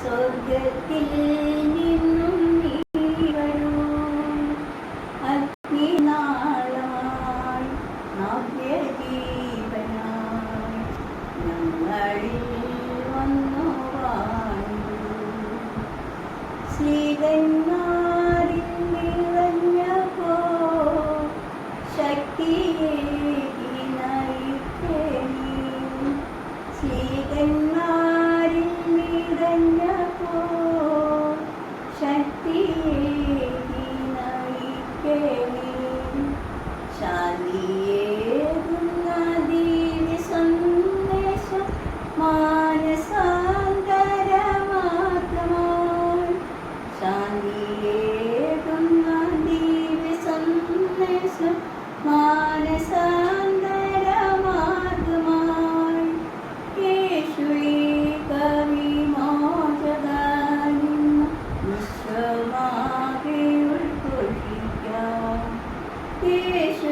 സ്വർഗത്തിൽ നിന്നും നീ വരൂ. അഗ്നിനാളമായി നവ്യജീവനായി ഞങ്ങളിൽ വന്നു വാഴൂ. ശ്രീകന്മാരിൽ നിറഞ്ഞപ്പോ ശക്തിയേകി നയിക്കണേ. ശ്രീകന്മാരിൽ നിറഞ്ഞപ്പോ ശക്തിയേകി നയിക്കണേ. ശാന്തിയേകുന്ന ദിവ്യ സന്ദേശം മാനസാന്തരമാത്രമായി. ശാന്തിയേകുന്ന ദിവ്യ സന്ദേശം മാനസാന്തരമാർഗമായി. യേശുവേക വിമോചകനും വിശ്വമാകെ ഉൾക്കൊള്ളിക്കാം. യേശു